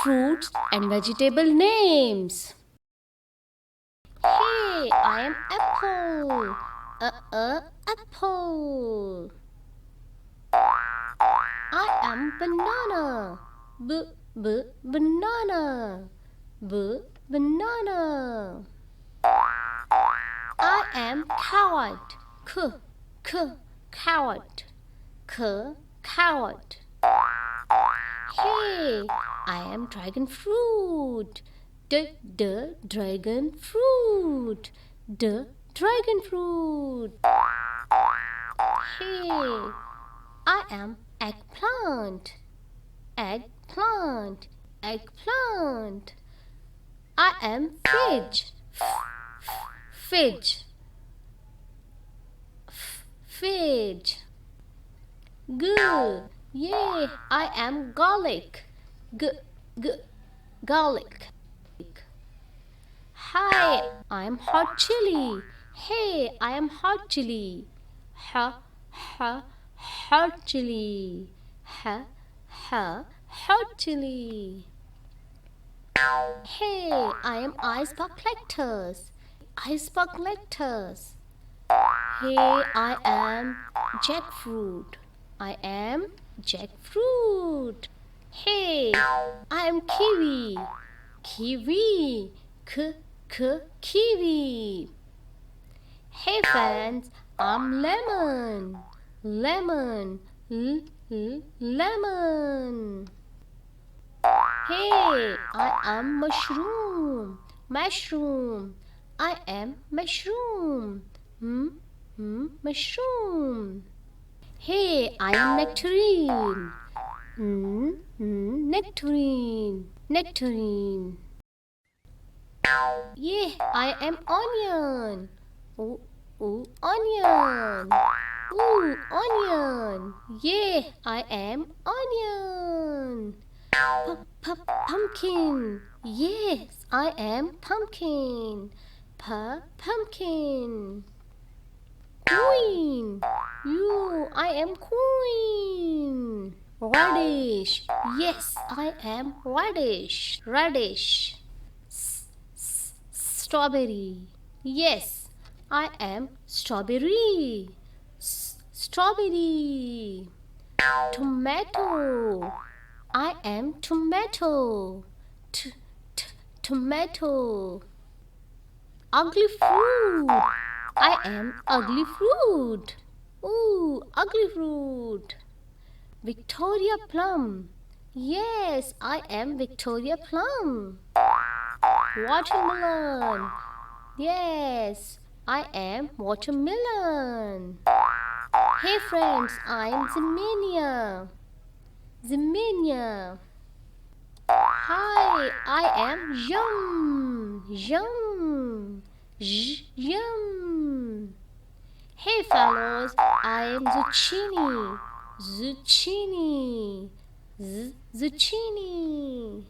fruits and vegetable names. Hey, I am apple. Apple. I am banana. Banana. Banana. I am carrot. Carrot. Carrot. Hey, I am dragon fruit. Dragon fruit. Dragon fruit. Hey, I am eggplant. Eggplant. Eggplant. I am fidge. Fidge. Fidge. Good. Yay, I am garlic. Garlic. Hi, I am hot chili. Hey, I am hot chili. Hot chili. Hot chili. Hey, I am iceberg lettuce. Iceberg lettuce. Hey, I am jackfruit. I am jackfruit. Hey, I am kiwi. Kiwi. Kiwi. Hey friends, I'm lemon. Lemon. Lemon. Hey, I am mushroom. Mushroom. I am mushroom. Mushroom. Hey, I am nectarine. Nectarine. Nectarine. Yeah, I am onion. Onion. Onion. Yeah, I am onion. Pumpkin. Yes, I am pumpkin. Pumpkin. Queen. I am queen. Radish. Yes, I am radish. Radish. Strawberry. Yes, I am strawberry. Strawberry. Tomato. I am tomato. Tomato. Ugly fruit. I am ugly fruit. Ugly fruit. Victoria plum. Yes, I am Victoria plum. Watermelon. Yes, I am watermelon. Hey friends, I am Zemania. Zemania. Hi, I am yum. Yum. Yum. Hey fellows, I am zucchini. Zucchini. Zucchini.